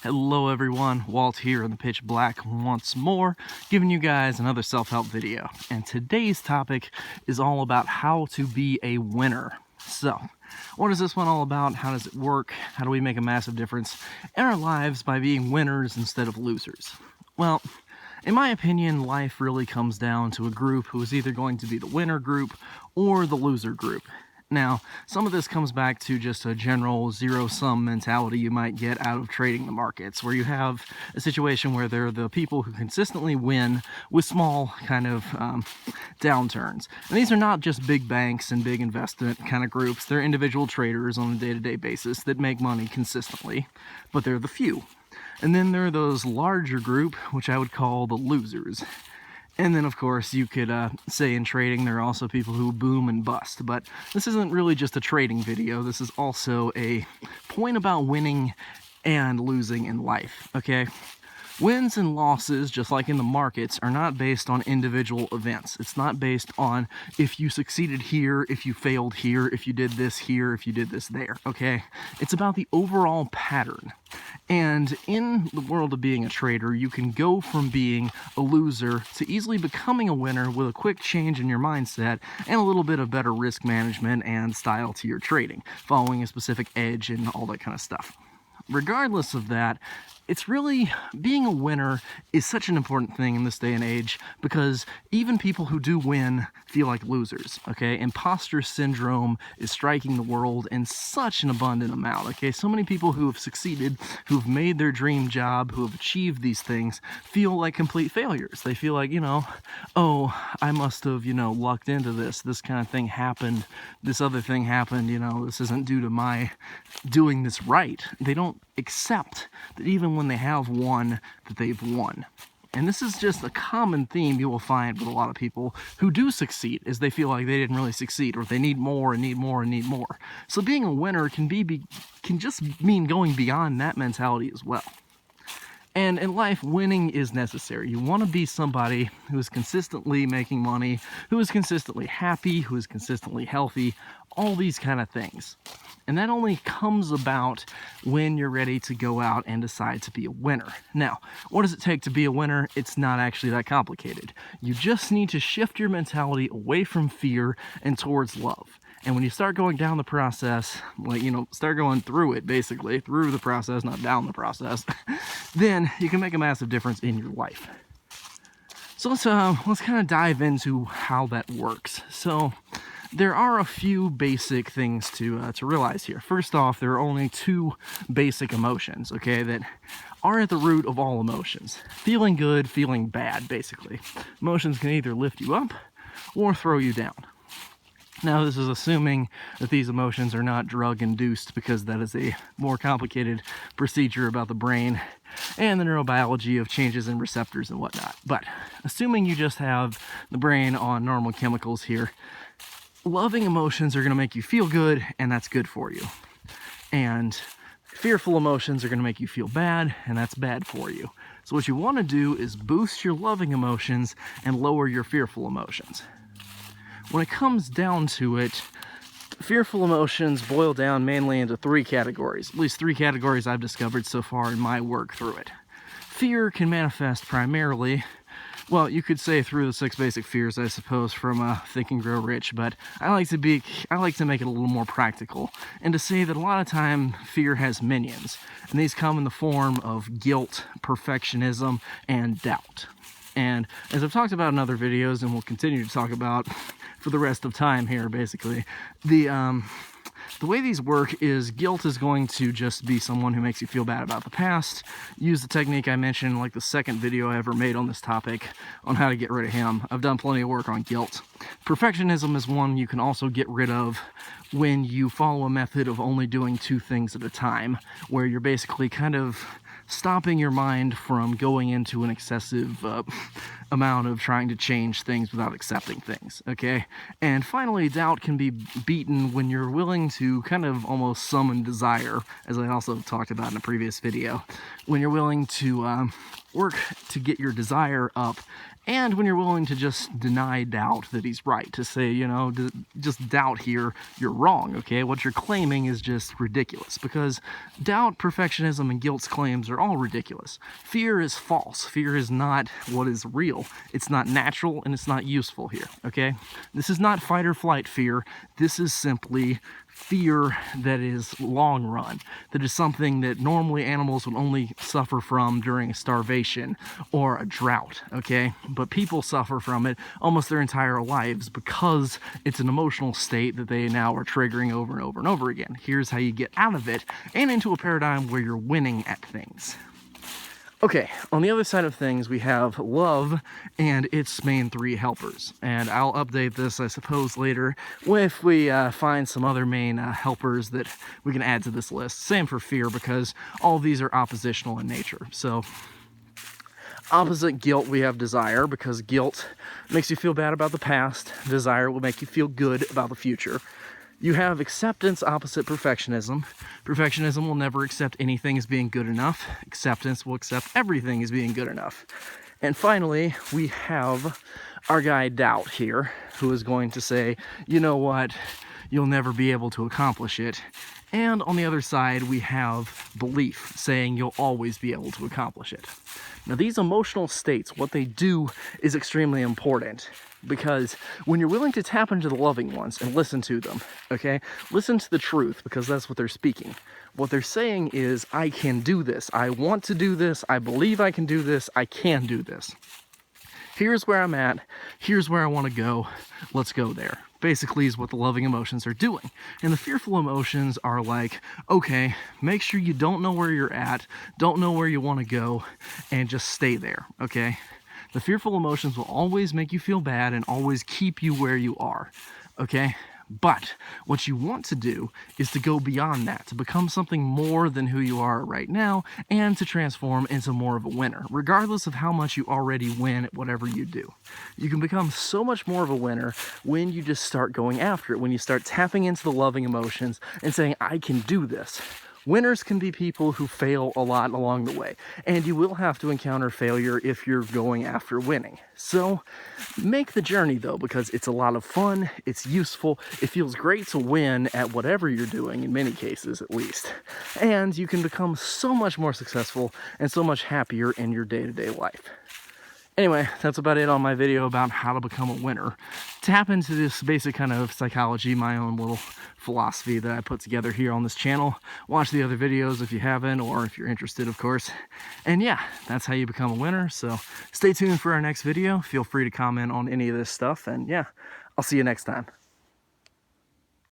Hello everyone, Walt here in the pitch black once more, giving you guys another self-help video. And today's topic is all about how to be a winner. So, what is this one all about? How does it work? How do we make a massive difference in our lives by being winners instead of losers? Well, in my opinion, life really comes down to a group who is either going to be the winner group or the loser group. Now, some of this comes back to just a general zero-sum mentality you might get out of trading the markets, where you have a situation where there are the people who consistently win with small kind of downturns. And these are not just big banks and big investment kind of groups. They're individual traders on a day-to-day basis that make money consistently, but they're the few. And then there are those larger group, which I would call the losers. And then, of course, you could say in trading there are also people who boom and bust. But this isn't really just a trading video. This is also a point about winning and losing in life, okay? Wins and losses, just like in the markets, are not based on individual events. It's not based on if you succeeded here, if you failed here, if you did this here, if you did this there, okay? It's about the overall pattern. And in the world of being a trader, you can go from being a loser to easily becoming a winner with a quick change in your mindset and a little bit of better risk management and style to your trading, following a specific edge and all that kind of stuff. Regardless of that, it's really, being a winner is such an important thing in this day and age, because even people who do win feel like losers, okay? Imposter syndrome is striking the world in such an abundant amount, okay? So many people who have succeeded, who've made their dream job, who have achieved these things, feel like complete failures. They feel like, oh, I must have, lucked into this kind of thing happened, this other thing happened, this isn't due to my doing this right. They don't accept that even when they have won, that they've won. And this is just a common theme you will find with a lot of people who do succeed, is they feel like they didn't really succeed, or they need more and need more and need more. So being a winner can just mean going beyond that mentality as well. And in life, winning is necessary. You want to be somebody who is consistently making money, who is consistently happy, who is consistently healthy, all these kind of things. And that only comes about when you're ready to go out and decide to be a winner. Now, what does it take to be a winner? It's not actually that complicated. You just need to shift your mentality away from fear and towards love. And when you start going down the process, start going through it, basically, through the process, not down the process, then you can make a massive difference in your life. So let's kind of dive into how that works. So there are a few basic things to realize here. First off, there are only two basic emotions, okay, that are at the root of all emotions. Feeling good, feeling bad, basically. Emotions can either lift you up or throw you down. Now, this is assuming that these emotions are not drug-induced, because that is a more complicated procedure about the brain and the neurobiology of changes in receptors and whatnot. But assuming you just have the brain on normal chemicals here, loving emotions are going to make you feel good, and that's good for you. And fearful emotions are going to make you feel bad, and that's bad for you. So what you want to do is boost your loving emotions and lower your fearful emotions. When it comes down to it, fearful emotions boil down mainly into three categories, at least three categories I've discovered so far in my work through it. Fear can manifest primarily, well, you could say through the 6 basic fears, I suppose, from Think and Grow Rich, but I like to make it a little more practical, and to say that a lot of time fear has minions, and these come in the form of guilt, perfectionism, and doubt. And as I've talked about in other videos, and we'll continue to talk about for the rest of time here, basically, the way these work is guilt is going to just be someone who makes you feel bad about the past. Use the technique I mentioned, like the second video I ever made on this topic on how to get rid of him. I've done plenty of work on guilt. Perfectionism is one you can also get rid of when you follow a method of only doing 2 things at a time, where you're basically kind of stopping your mind from going into an excessive amount of trying to change things without accepting things, okay? And finally, doubt can be beaten when you're willing to kind of almost summon desire, as I also talked about in a previous video. When you're willing to work to get your desire up, and when you're willing to just deny doubt that he's right, to say, you know, just doubt here, you're wrong, okay? What you're claiming is just ridiculous, because doubt, perfectionism, and guilt's claims are all ridiculous. Fear is false. Fear is not what is real. It's not natural, and it's not useful here, okay? This is not fight or flight fear. This is simply fear that is long run, that is something that normally animals would only suffer from during starvation or a drought, okay? But people suffer from it almost their entire lives because it's an emotional state that they now are triggering over and over and over again. Here's how you get out of it and into a paradigm where you're winning at things. Okay, on the other side of things, we have love and its main three helpers. And I'll update this, I suppose, later if we find some other main helpers that we can add to this list. Same for fear, because all of these are oppositional in nature. So, opposite guilt, we have desire, because guilt makes you feel bad about the past. Desire will make you feel good about the future. You have acceptance, opposite perfectionism. Perfectionism will never accept anything as being good enough. Acceptance will accept everything as being good enough. And finally, we have our guy doubt here, who is going to say, you know what, you'll never be able to accomplish it. And on the other side, we have belief, saying you'll always be able to accomplish it. Now, these emotional states, what they do is extremely important, because when you're willing to tap into the loving ones and listen to them, okay, listen to the truth, because that's what they're speaking. What they're saying is, I can do this. I want to do this. I believe I can do this. I can do this. Here's where I'm at. Here's where I want to go. Let's go there. Basically is what the loving emotions are doing. And the fearful emotions are like, okay, make sure you don't know where you're at, don't know where you want to go, and just stay there, okay? The fearful emotions will always make you feel bad and always keep you where you are, okay? But what you want to do is to go beyond that, to become something more than who you are right now, and to transform into more of a winner, regardless of how much you already win at whatever you do. You can become so much more of a winner when you just start going after it, when you start tapping into the loving emotions and saying, I can do this. Winners can be people who fail a lot along the way, and you will have to encounter failure if you're going after winning. So make the journey though, because it's a lot of fun, it's useful, it feels great to win at whatever you're doing, in many cases at least. And you can become so much more successful and so much happier in your day-to-day life. Anyway, that's about it on my video about how to become a winner. Tap into this basic kind of psychology, my own little philosophy that I put together here on this channel. Watch the other videos if you haven't, or if you're interested, of course. And yeah, that's how you become a winner. So stay tuned for our next video. Feel free to comment on any of this stuff. And yeah, I'll see you next time.